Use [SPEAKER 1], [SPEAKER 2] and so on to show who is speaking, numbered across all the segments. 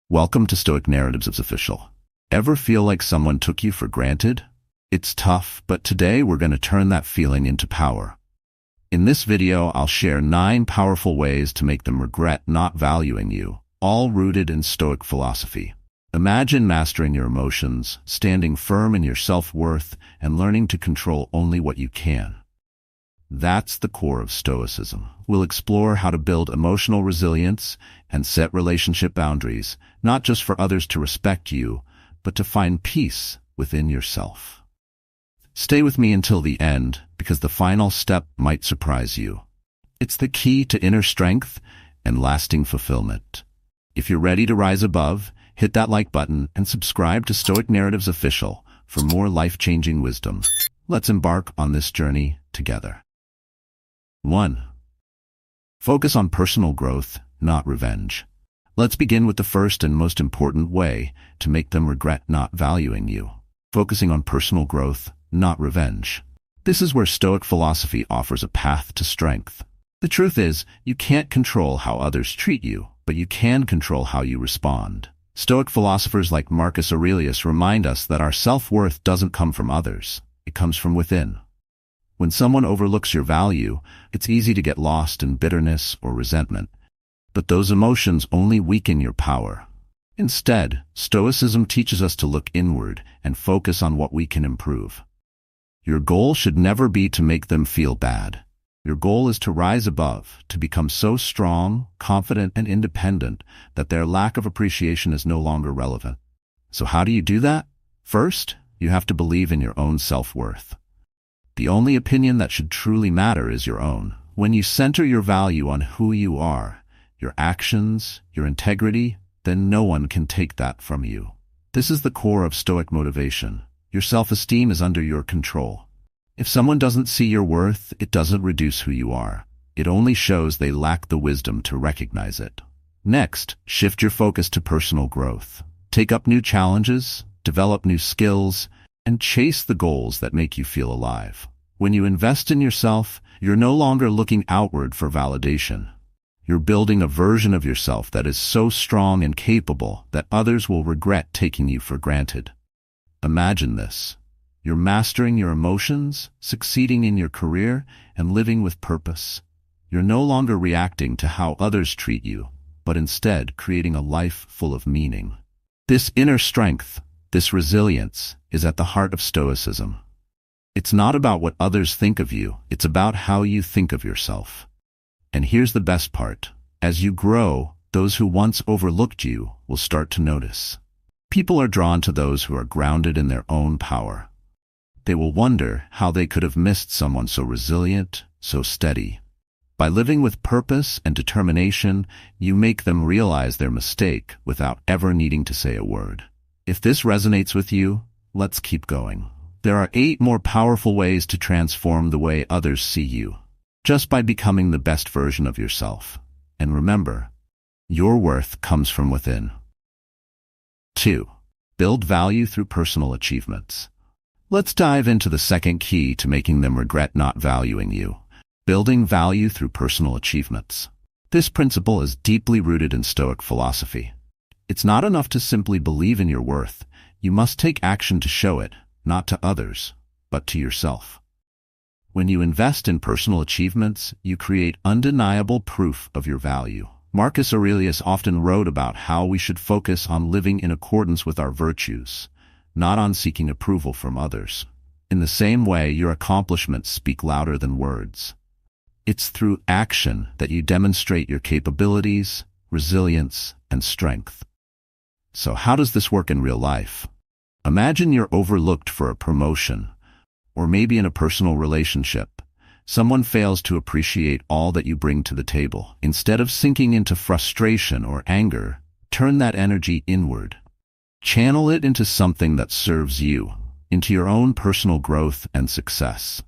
[SPEAKER 1] Welcome to Stoic Narratives of Official. Ever feel like someone took you for granted? It's tough, but today we're going to turn that feeling into power. In this video, I'll share 9 powerful ways to make them regret not valuing you, all rooted in Stoic philosophy. Imagine mastering your emotions, standing firm in your self-worth, and learning to control only what you can. That's the core of Stoicism. We'll explore how to build emotional resilience and set relationship boundaries, not just for others to respect you, but to find peace within yourself. Stay with me until the end, because the final step might surprise you. It's the key to inner strength and lasting fulfillment. If you're ready to rise above, hit that like button and subscribe to Stoic Narratives Official for more life-changing wisdom. Let's embark on this journey together. 1. Focus on personal growth, not revenge. Let's begin with the first and most important way to make them regret not valuing you. Focusing on personal growth, not revenge. This is where Stoic philosophy offers a path to strength. The truth is, you can't control how others treat you, but you can control how you respond. Stoic philosophers like Marcus Aurelius remind us that our self-worth doesn't come from others. It comes from within. When someone overlooks your value, it's easy to get lost in bitterness or resentment. But those emotions only weaken your power. Instead, Stoicism teaches us to look inward and focus on what we can improve. Your goal should never be to make them feel bad. Your goal is to rise above, to become so strong, confident, and independent that their lack of appreciation is no longer relevant. So how do you do that? First, you have to believe in your own self-worth. The only opinion that should truly matter is your own. When you center your value on who you are, your actions, your integrity, then no one can take that from you. This is the core of Stoic motivation. Your self-esteem is under your control. If someone doesn't see your worth, it doesn't reduce who you are. It only shows they lack the wisdom to recognize it. Next, shift your focus to personal growth. Take up new challenges, develop new skills, and chase the goals that make you feel alive. When you invest in yourself, you're no longer looking outward for validation. You're building a version of yourself that is so strong and capable that others will regret taking you for granted. Imagine this. You're mastering your emotions, succeeding in your career, and living with purpose. You're no longer reacting to how others treat you, but instead creating a life full of meaning. This inner strength, this resilience, is at the heart of Stoicism. It's not about what others think of you, it's about how you think of yourself. And here's the best part. As you grow, those who once overlooked you will start to notice. People are drawn to those who are grounded in their own power. They will wonder how they could have missed someone so resilient, so steady. By living with purpose and determination, you make them realize their mistake without ever needing to say a word. If this resonates with you, let's keep going. There are 8 more powerful ways to transform the way others see you, just by becoming the best version of yourself. And remember, your worth comes from within. 2. Build value through personal achievements. Let's dive into the second key to making them regret not valuing you. Building value through personal achievements. This principle is deeply rooted in Stoic philosophy. It's not enough to simply believe in your worth. You must take action to show it, not to others, but to yourself. When you invest in personal achievements, you create undeniable proof of your value. Marcus Aurelius often wrote about how we should focus on living in accordance with our virtues, not on seeking approval from others. In the same way, your accomplishments speak louder than words. It's through action that you demonstrate your capabilities, resilience, and strength. So how does this work in real life? Imagine you're overlooked for a promotion, or maybe in a personal relationship. Someone fails to appreciate all that you bring to the table. Instead of sinking into frustration or anger, turn that energy inward. Channel it into something that serves you, into your own personal growth and success.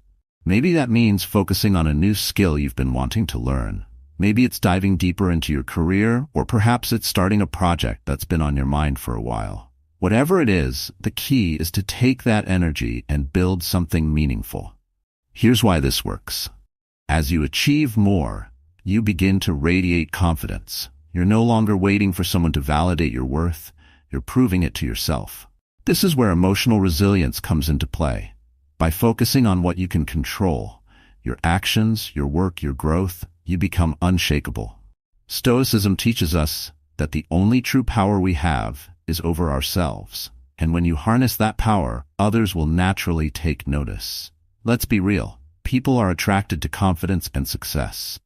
[SPEAKER 1] Maybe that means focusing on a new skill you've been wanting to learn. Maybe it's diving deeper into your career, or perhaps it's starting a project that's been on your mind for a while. Whatever it is, the key is to take that energy and build something meaningful. Here's why this works. As you achieve more, you begin to radiate confidence. You're no longer waiting for someone to validate your worth. You're proving it to yourself. This is where emotional resilience comes into play. By focusing on what you can control, your actions, your work, your growth, you become unshakable. Stoicism teaches us that the only true power we have is over ourselves. And when you harness that power, others will naturally take notice. Let's be real. People are attracted to confidence and success.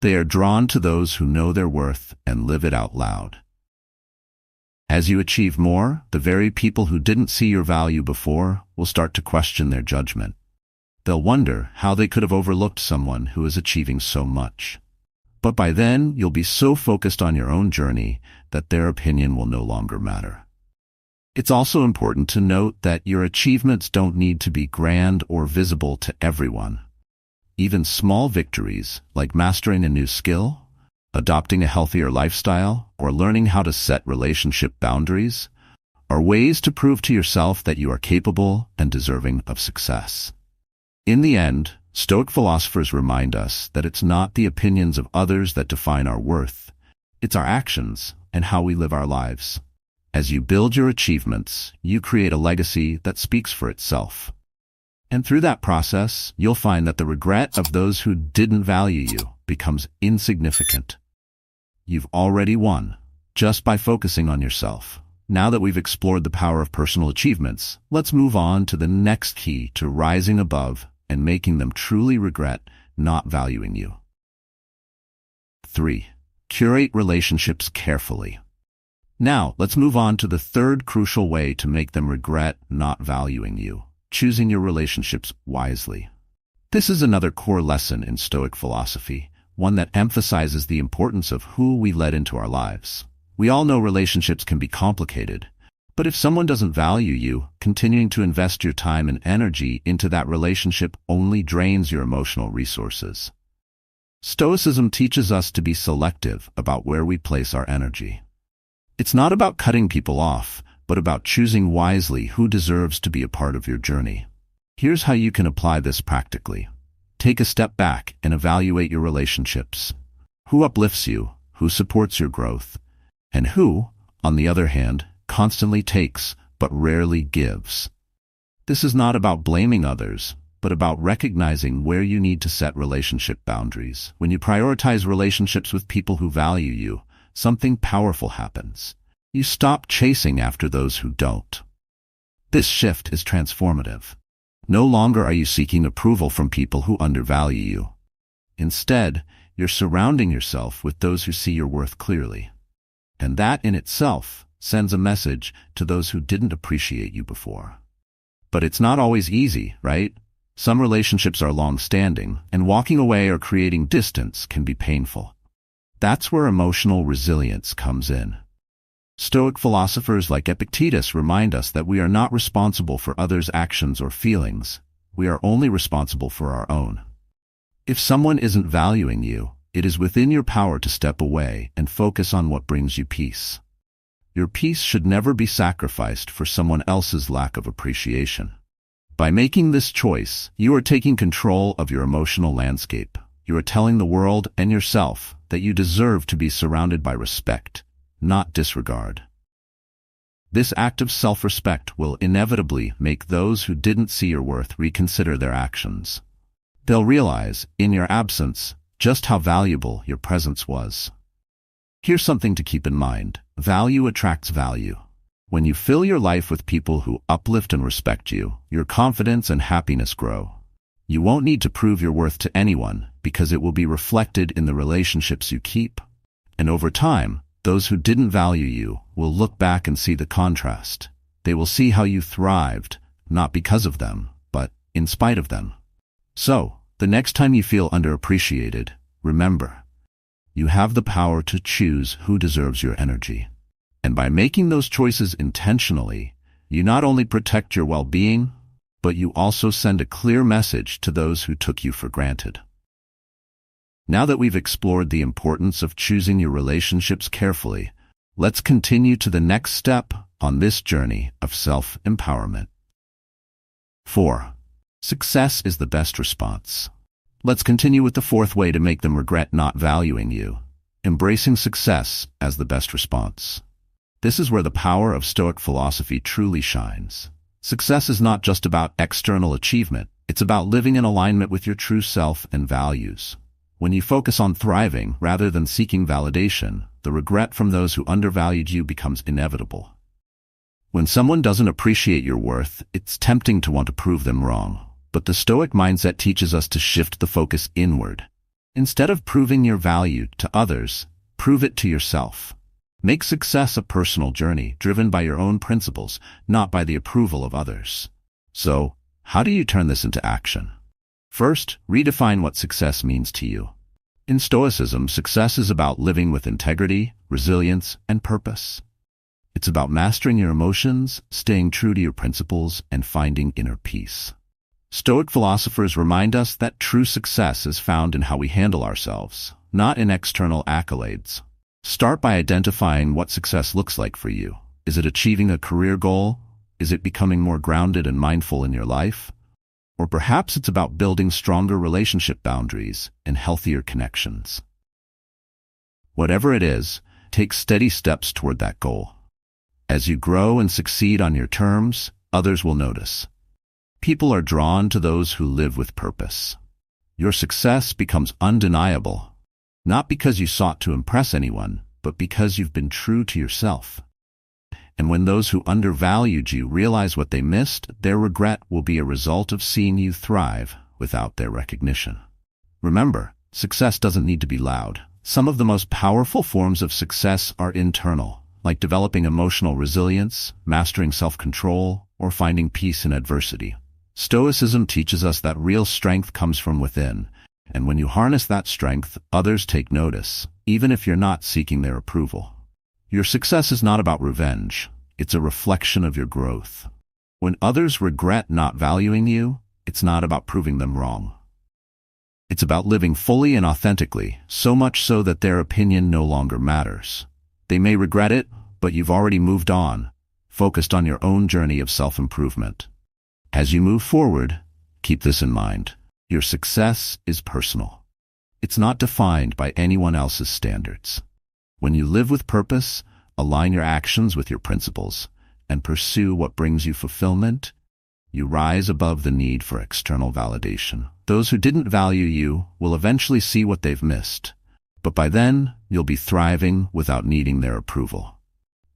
[SPEAKER 1] They are drawn to those who know their worth and live it out loud. As you achieve more, the very people who didn't see your value before will start to question their judgment. They'll wonder how they could have overlooked someone who is achieving so much. But by then, you'll be so focused on your own journey that their opinion will no longer matter. It's also important to note that your achievements don't need to be grand or visible to everyone. Even small victories, like mastering a new skill, adopting a healthier lifestyle, or learning how to set relationship boundaries, are ways to prove to yourself that you are capable and deserving of success. In the end, Stoic philosophers remind us that it's not the opinions of others that define our worth. It's our actions and how we live our lives. As you build your achievements, you create a legacy that speaks for itself. And through that process, you'll find that the regret of those who didn't value you becomes insignificant. You've already won, just by focusing on yourself. Now that we've explored the power of personal achievements, let's move on to the next key to rising above and making them truly regret not valuing you. 3. Curate relationships carefully. Now, let's move on to the third crucial way to make them regret not valuing you: choosing your relationships wisely. This is another core lesson in Stoic philosophy, one that emphasizes the importance of who we let into our lives. We all know relationships can be complicated, but if someone doesn't value you, continuing to invest your time and energy into that relationship only drains your emotional resources. Stoicism teaches us to be selective about where we place our energy. It's not about cutting people off, but about choosing wisely who deserves to be a part of your journey. Here's how you can apply this practically. Take a step back and evaluate your relationships. Who uplifts you, who supports your growth, and who, on the other hand, constantly takes but rarely gives. This is not about blaming others, but about recognizing where you need to set relationship boundaries. When you prioritize relationships with people who value you, something powerful happens. You stop chasing after those who don't. This shift is transformative. No longer are you seeking approval from people who undervalue you. Instead, you're surrounding yourself with those who see your worth clearly. And that in itself sends a message to those who didn't appreciate you before. But it's not always easy, right? Some relationships are long-standing, and walking away or creating distance can be painful. That's where emotional resilience comes in. Stoic philosophers like Epictetus remind us that we are not responsible for others' actions or feelings. We are only responsible for our own. If someone isn't valuing you, it is within your power to step away and focus on what brings you peace. Your peace should never be sacrificed for someone else's lack of appreciation. By making this choice, you are taking control of your emotional landscape. You are telling the world and yourself that you deserve to be surrounded by respect, not disregard. This act of self-respect will inevitably make those who didn't see your worth reconsider their actions. They'll realize, in your absence, just how valuable your presence was. Here's something to keep in mind. Value attracts value. When you fill your life with people who uplift and respect you, your confidence and happiness grow. You won't need to prove your worth to anyone because it will be reflected in the relationships you keep. And over time, those who didn't value you will look back and see the contrast. They will see how you thrived, not because of them, but in spite of them. So, the next time you feel underappreciated, remember, you have the power to choose who deserves your energy. And by making those choices intentionally, you not only protect your well-being, but you also send a clear message to those who took you for granted. Now that we've explored the importance of choosing your relationships carefully, let's continue to the next step on this journey of self-empowerment. 4. Success is the best response. Let's continue with the fourth way to make them regret not valuing you: embracing success as the best response. This is where the power of Stoic philosophy truly shines. Success is not just about external achievement, it's about living in alignment with your true self and values. When you focus on thriving rather than seeking validation, the regret from those who undervalued you becomes inevitable. When someone doesn't appreciate your worth, it's tempting to want to prove them wrong. But the Stoic mindset teaches us to shift the focus inward. Instead of proving your value to others, prove it to yourself. Make success a personal journey driven by your own principles, not by the approval of others. So, how do you turn this into action? First, redefine what success means to you. In Stoicism, success is about living with integrity, resilience, and purpose. It's about mastering your emotions, staying true to your principles, and finding inner peace. Stoic philosophers remind us that true success is found in how we handle ourselves, not in external accolades. Start by identifying what success looks like for you. Is it achieving a career goal? Is it becoming more grounded and mindful in your life? Or perhaps it's about building stronger relationship boundaries and healthier connections. Whatever it is, take steady steps toward that goal. As you grow and succeed on your terms, others will notice. People are drawn to those who live with purpose. Your success becomes undeniable, not because you sought to impress anyone, but because you've been true to yourself. And when those who undervalued you realize what they missed, their regret will be a result of seeing you thrive without their recognition. Remember, success doesn't need to be loud. Some of the most powerful forms of success are internal, like developing emotional resilience, mastering self-control, or finding peace in adversity. Stoicism teaches us that real strength comes from within, and when you harness that strength, others take notice, even if you're not seeking their approval. Your success is not about revenge. It's a reflection of your growth. When others regret not valuing you, it's not about proving them wrong. It's about living fully and authentically, so much so that their opinion no longer matters. They may regret it, but you've already moved on, focused on your own journey of self-improvement. As you move forward, keep this in mind. Your success is personal. It's not defined by anyone else's standards. When you live with purpose, align your actions with your principles, and pursue what brings you fulfillment, you rise above the need for external validation. Those who didn't value you will eventually see what they've missed, but by then, you'll be thriving without needing their approval.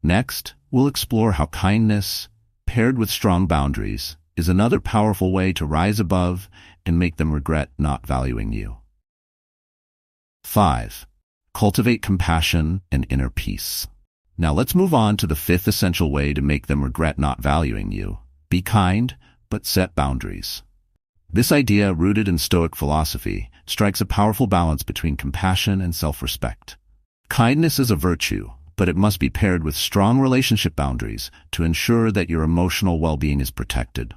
[SPEAKER 1] Next, we'll explore how kindness, paired with strong boundaries, is another powerful way to rise above and make them regret not valuing you. 5. Cultivate compassion and inner peace. Now let's move on to the fifth essential way to make them regret not valuing you. Be kind, but set boundaries. This idea, rooted in Stoic philosophy, strikes a powerful balance between compassion and self-respect. Kindness is a virtue, but it must be paired with strong relationship boundaries to ensure that your emotional well-being is protected.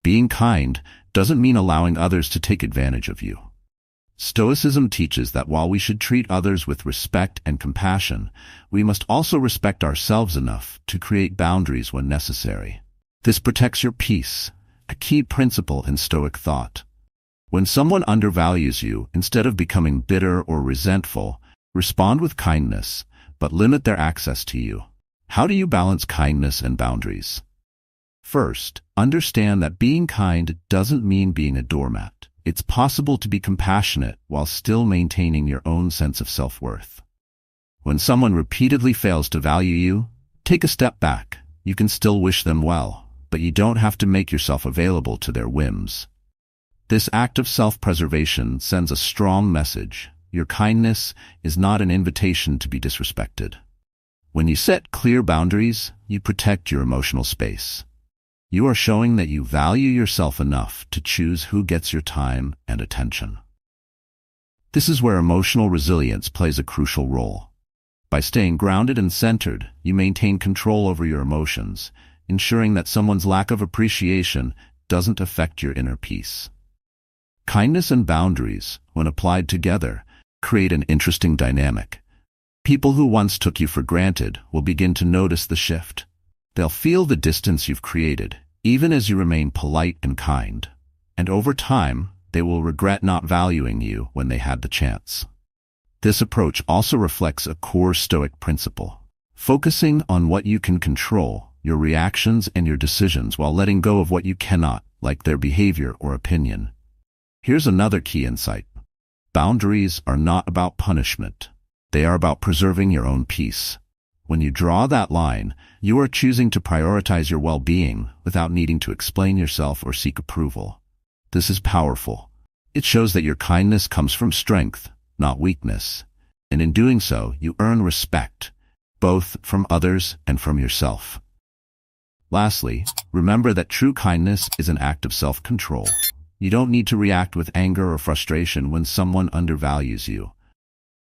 [SPEAKER 1] Being kind doesn't mean allowing others to take advantage of you. Stoicism teaches that while we should treat others with respect and compassion, we must also respect ourselves enough to create boundaries when necessary. This protects your peace, a key principle in Stoic thought. When someone undervalues you, instead of becoming bitter or resentful, respond with kindness, but limit their access to you. How do you balance kindness and boundaries? First, understand that being kind doesn't mean being a doormat. It's possible to be compassionate while still maintaining your own sense of self-worth. When someone repeatedly fails to value you, take a step back. You can still wish them well, but you don't have to make yourself available to their whims. This act of self-preservation sends a strong message. Your kindness is not an invitation to be disrespected. When you set clear boundaries, you protect your emotional space. You are showing that you value yourself enough to choose who gets your time and attention. This is where emotional resilience plays a crucial role. By staying grounded and centered, you maintain control over your emotions, ensuring that someone's lack of appreciation doesn't affect your inner peace. Kindness and boundaries, when applied together, create an interesting dynamic. People who once took you for granted will begin to notice the shift. They'll feel the distance you've created, even as you remain polite and kind. And over time, they will regret not valuing you when they had the chance. This approach also reflects a core Stoic principle, focusing on what you can control, your reactions and your decisions, while letting go of what you cannot, like their behavior or opinion. Here's another key insight. Boundaries are not about punishment. They are about preserving your own peace. When you draw that line, you are choosing to prioritize your well-being without needing to explain yourself or seek approval. This is powerful. It shows that your kindness comes from strength, not weakness. And in doing so, you earn respect, both from others and from yourself. Lastly, remember that true kindness is an act of self-control. You don't need to react with anger or frustration when someone undervalues you.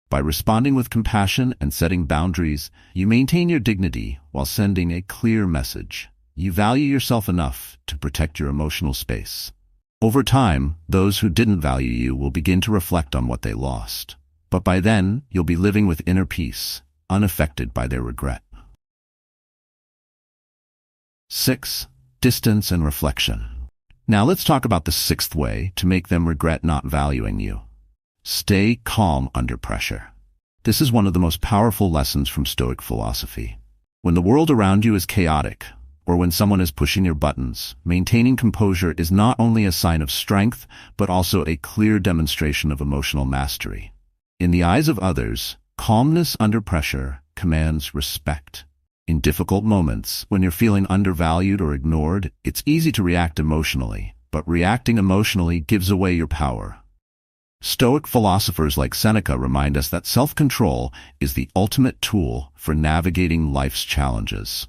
[SPEAKER 1] By responding with compassion and setting boundaries, you maintain your dignity while sending a clear message. You value yourself enough to protect your emotional space. Over time, those who didn't value you will begin to reflect on what they lost. But by then, you'll be living with inner peace, unaffected by their regret. 6. Distance and reflection. Now let's talk about the sixth way to make them regret not valuing you. Stay calm under pressure. This is one of the most powerful lessons from Stoic philosophy. When the world around you is chaotic, or when someone is pushing your buttons, maintaining composure is not only a sign of strength, but also a clear demonstration of emotional mastery. In the eyes of others, calmness under pressure commands respect. In difficult moments, when you're feeling undervalued or ignored, it's easy to react emotionally, but reacting emotionally gives away your power. Stoic philosophers like Seneca remind us that self-control is the ultimate tool for navigating life's challenges.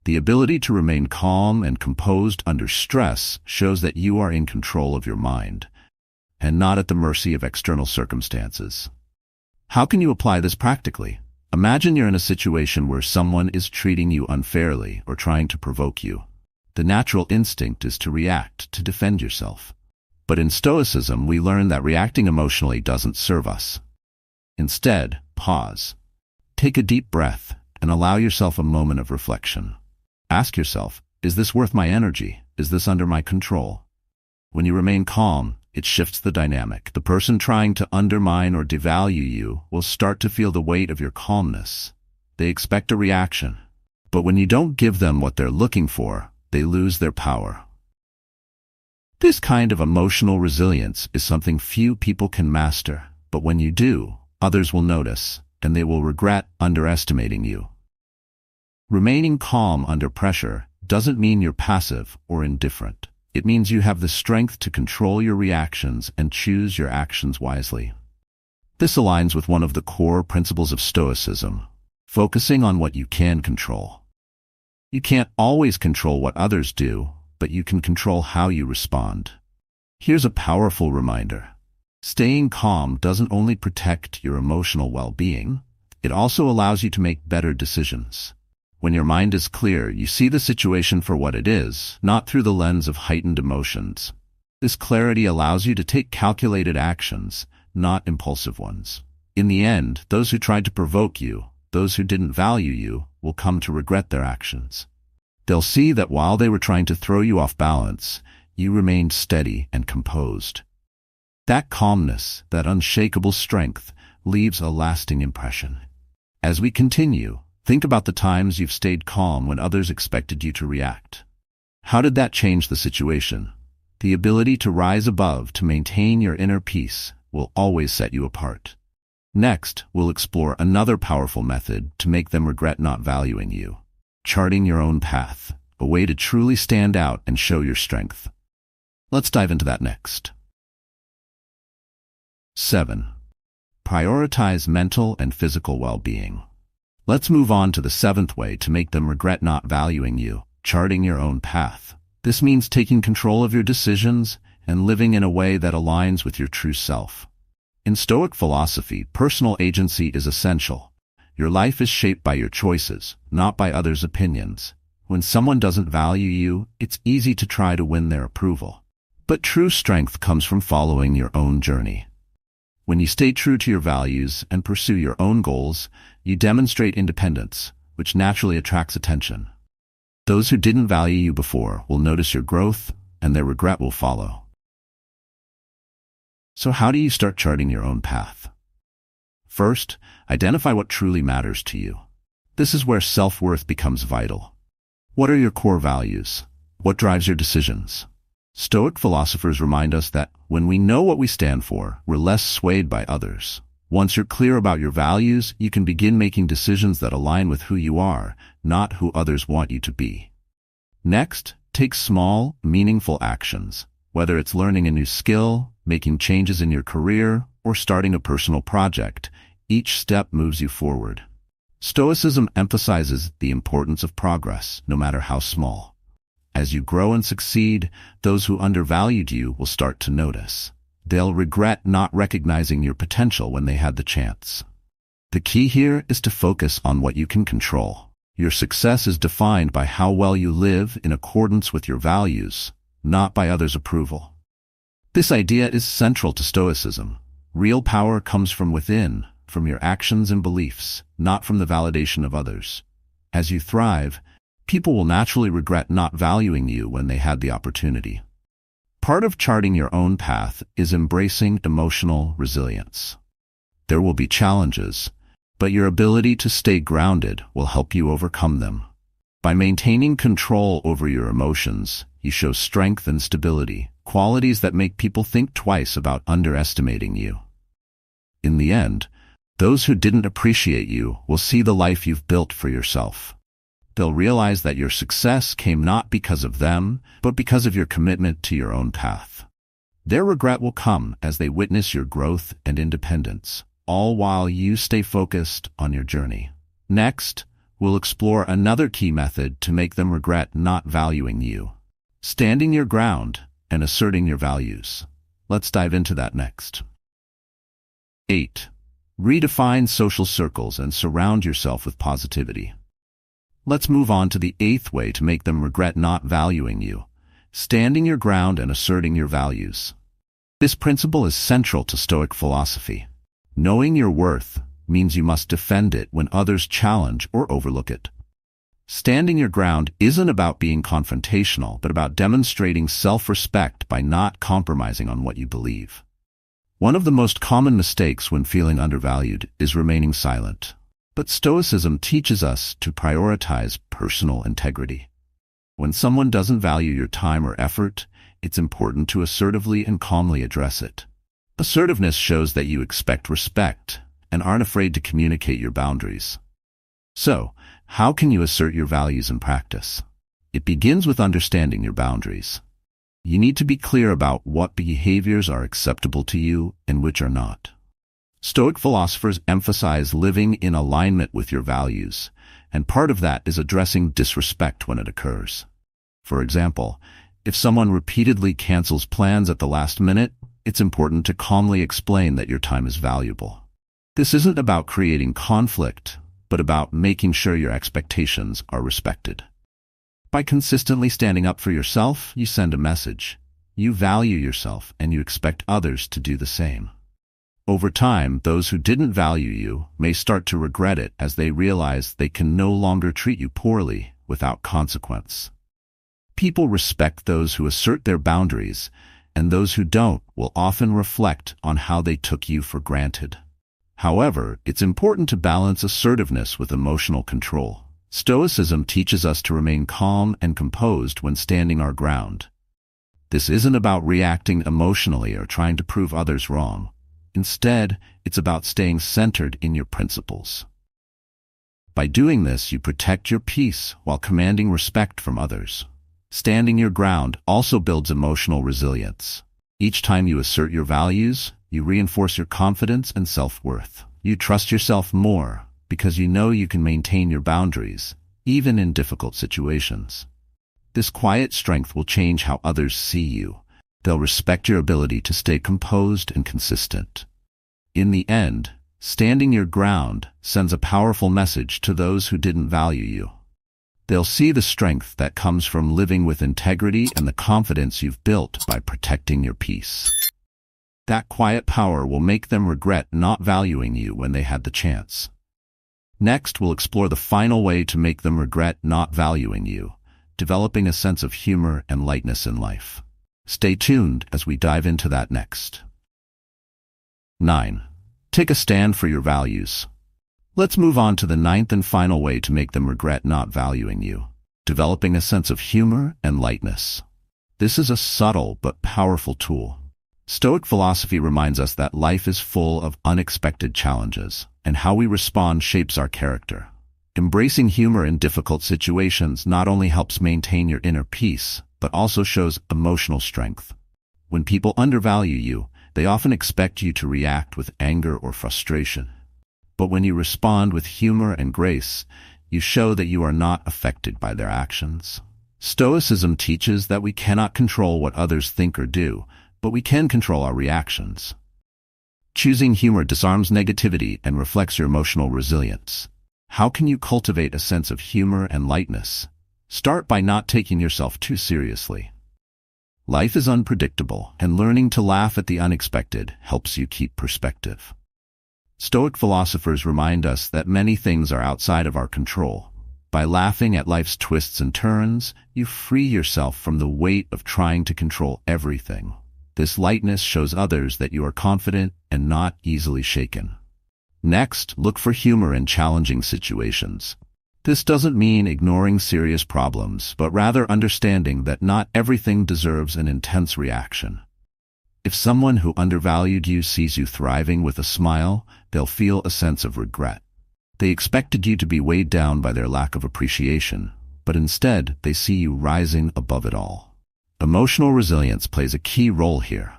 [SPEAKER 1] The ability to remain calm and composed under stress shows that you are in control of your mind, and not at the mercy of external circumstances. How can you apply this practically? Imagine you're in a situation where someone is treating you unfairly or trying to provoke you. The natural instinct is to react, to defend yourself. But in Stoicism, we learn that reacting emotionally doesn't serve us. Instead, pause. Take a deep breath and allow yourself a moment of reflection. Ask yourself, is this worth my energy? Is this under my control? When you remain calm, it shifts the dynamic. The person trying to undermine or devalue you will start to feel the weight of your calmness. They expect a reaction. But when you don't give them what they're looking for, they lose their power. This kind of emotional resilience is something few people can master, but when you do, others will notice, and they will regret underestimating you. Remaining calm under pressure doesn't mean you're passive or indifferent. It means you have the strength to control your reactions and choose your actions wisely. This aligns with one of the core principles of Stoicism, focusing on what you can control. You can't always control what others do, but you can control how you respond. Here's a powerful reminder. Staying calm doesn't only protect your emotional well-being, it also allows you to make better decisions. When your mind is clear, you see the situation for what it is, not through the lens of heightened emotions. This clarity allows you to take calculated actions, not impulsive ones. In the end, those who tried to provoke you, those who didn't value you, will come to regret their actions. They'll see that while they were trying to throw you off balance, you remained steady and composed. That calmness, that unshakable strength, leaves a lasting impression. As we continue, think about the times you've stayed calm when others expected you to react. How did that change the situation? The ability to rise above, to maintain your inner peace, will always set you apart. Next, we'll explore another powerful method to make them regret not valuing you. Charting your own path, a way to truly stand out and show your strength. Let's dive into that next. 7. Prioritize mental and physical well-being. Let's move on to the seventh way to make them regret not valuing you, charting your own path. This means taking control of your decisions and living in a way that aligns with your true self. In Stoic philosophy, personal agency is essential. Your life is shaped by your choices, not by others' opinions. When someone doesn't value you, it's easy to try to win their approval. But true strength comes from following your own journey. When you stay true to your values and pursue your own goals, you demonstrate independence, which naturally attracts attention. Those who didn't value you before will notice your growth, and their regret will follow. So how do you start charting your own path? First, identify what truly matters to you. This is where self-worth becomes vital. What are your core values? What drives your decisions? Stoic philosophers remind us that when we know what we stand for, we're less swayed by others. Once you're clear about your values, you can begin making decisions that align with who you are, not who others want you to be. Next, take small, meaningful actions. Whether it's learning a new skill, making changes in your career, or starting a personal project, each step moves you forward. Stoicism emphasizes the importance of progress, no matter how small. As you grow and succeed, those who undervalued you will start to notice. They'll regret not recognizing your potential when they had the chance. The key here is to focus on what you can control. Your success is defined by how well you live in accordance with your values, not by others' approval. This idea is central to Stoicism. Real power comes from within, from your actions and beliefs, not from the validation of others. As you thrive, people will naturally regret not valuing you when they had the opportunity. Part of charting your own path is embracing emotional resilience. There will be challenges, but your ability to stay grounded will help you overcome them. By maintaining control over your emotions, you show strength and stability, qualities that make people think twice about underestimating you. In the end, those who didn't appreciate you will see the life you've built for yourself. They'll realize that your success came not because of them, but because of your commitment to your own path. Their regret will come as they witness your growth and independence, all while you stay focused on your journey. Next, we'll explore another key method to make them regret not valuing you: standing your ground and asserting your values. Let's dive into that next. 8. Redefine social circles and surround yourself with positivity. Let's move on to the 8th way to make them regret not valuing you: standing your ground and asserting your values. This principle is central to Stoic philosophy. Knowing your worth means you must defend it when others challenge or overlook it. Standing your ground isn't about being confrontational, but about demonstrating self-respect by not compromising on what you believe. One of the most common mistakes when feeling undervalued is remaining silent. But Stoicism teaches us to prioritize personal integrity. When someone doesn't value your time or effort, it's important to assertively and calmly address it. Assertiveness shows that you expect respect and aren't afraid to communicate your boundaries. So, how can you assert your values in practice? It begins with understanding your boundaries. You need to be clear about what behaviors are acceptable to you and which are not. Stoic philosophers emphasize living in alignment with your values, and part of that is addressing disrespect when it occurs. For example, if someone repeatedly cancels plans at the last minute, it's important to calmly explain that your time is valuable. This isn't about creating conflict, but about making sure your expectations are respected. By consistently standing up for yourself, you send a message. You value yourself, and you expect others to do the same. Over time, those who didn't value you may start to regret it as they realize they can no longer treat you poorly without consequence. People respect those who assert their boundaries, and those who don't will often reflect on how they took you for granted. However, it's important to balance assertiveness with emotional control. Stoicism teaches us to remain calm and composed when standing our ground. This isn't about reacting emotionally or trying to prove others wrong. Instead, it's about staying centered in your principles. By doing this, you protect your peace while commanding respect from others. Standing your ground also builds emotional resilience. Each time you assert your values, you reinforce your confidence and self-worth. You trust yourself more because you know you can maintain your boundaries, even in difficult situations. This quiet strength will change how others see you. They'll respect your ability to stay composed and consistent. In the end, standing your ground sends a powerful message to those who didn't value you. They'll see the strength that comes from living with integrity and the confidence you've built by protecting your peace. That quiet power will make them regret not valuing you when they had the chance. Next, we'll explore the final way to make them regret not valuing you: developing a sense of humor and lightness in life. Stay tuned as we dive into that next. 9. Take a stand for your values. Let's move on to the ninth and final way to make them regret not valuing you. Developing a sense of humor and lightness. This is a subtle but powerful tool. Stoic philosophy reminds us that life is full of unexpected challenges, and how we respond shapes our character. Embracing humor in difficult situations not only helps maintain your inner peace, but also shows emotional strength. When people undervalue you, they often expect you to react with anger or frustration. But when you respond with humor and grace, you show that you are not affected by their actions. Stoicism teaches that we cannot control what others think or do, but we can control our reactions. Choosing humor disarms negativity and reflects your emotional resilience. How can you cultivate a sense of humor and lightness? Start by not taking yourself too seriously. Life is unpredictable, and learning to laugh at the unexpected helps you keep perspective. Stoic philosophers remind us that many things are outside of our control. By laughing at life's twists and turns, you free yourself from the weight of trying to control everything. This lightness shows others that you are confident and not easily shaken. Next, look for humor in challenging situations. This doesn't mean ignoring serious problems, but rather understanding that not everything deserves an intense reaction. If someone who undervalued you sees you thriving with a smile, they'll feel a sense of regret. They expected you to be weighed down by their lack of appreciation, but instead they see you rising above it all. Emotional resilience plays a key role here.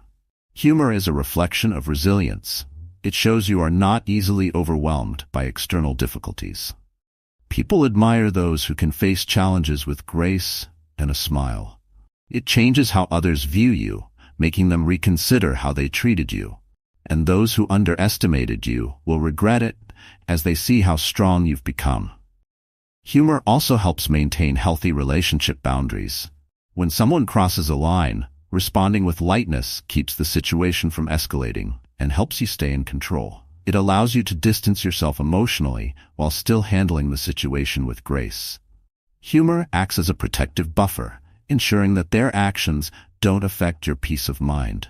[SPEAKER 1] Humor is a reflection of resilience. It shows you are not easily overwhelmed by external difficulties. People admire those who can face challenges with grace and a smile. It changes how others view you, making them reconsider how they treated you. And those who underestimated you will regret it as they see how strong you've become. Humor also helps maintain healthy relationship boundaries. When someone crosses a line, responding with lightness keeps the situation from escalating and helps you stay in control. It allows you to distance yourself emotionally while still handling the situation with grace. Humor acts as a protective buffer, ensuring that their actions don't affect your peace of mind.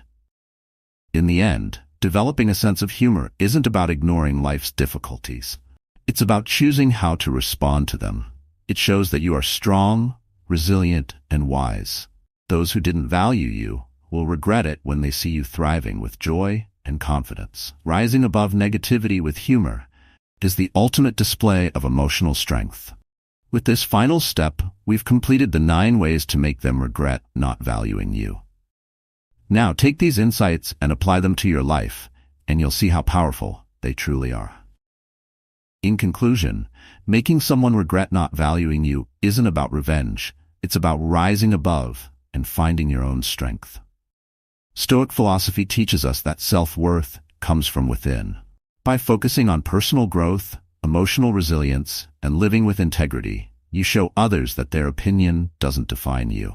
[SPEAKER 1] In the end, developing a sense of humor isn't about ignoring life's difficulties. It's about choosing how to respond to them. It shows that you are strong, resilient, and wise. Those who didn't value you will regret it when they see you thriving with joy and confidence. Rising above negativity with humor is the ultimate display of emotional strength. With this final step, we've completed the 9 ways to make them regret not valuing you. Now take these insights and apply them to your life, and you'll see how powerful they truly are. In conclusion, making someone regret not valuing you isn't about revenge. It's about rising above and finding your own strength. Stoic philosophy teaches us that self-worth comes from within. By focusing on personal growth, emotional resilience, and living with integrity, you show others that their opinion doesn't define you.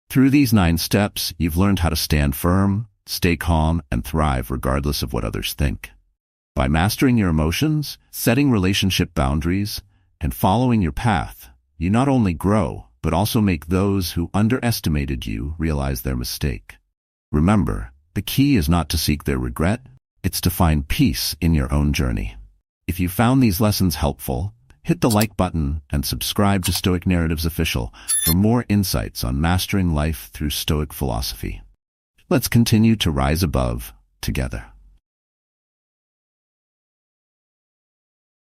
[SPEAKER 1] Through these 9 steps, you've learned how to stand firm, stay calm, and thrive regardless of what others think. By mastering your emotions, setting relationship boundaries, and following your path, you not only grow, but also make those who underestimated you realize their mistake. Remember, the key is not to seek their regret, it's to find peace in your own journey. If you found these lessons helpful, hit the like button and subscribe to Stoic Narratives Official for more insights on mastering life through Stoic philosophy. Let's continue to rise above together.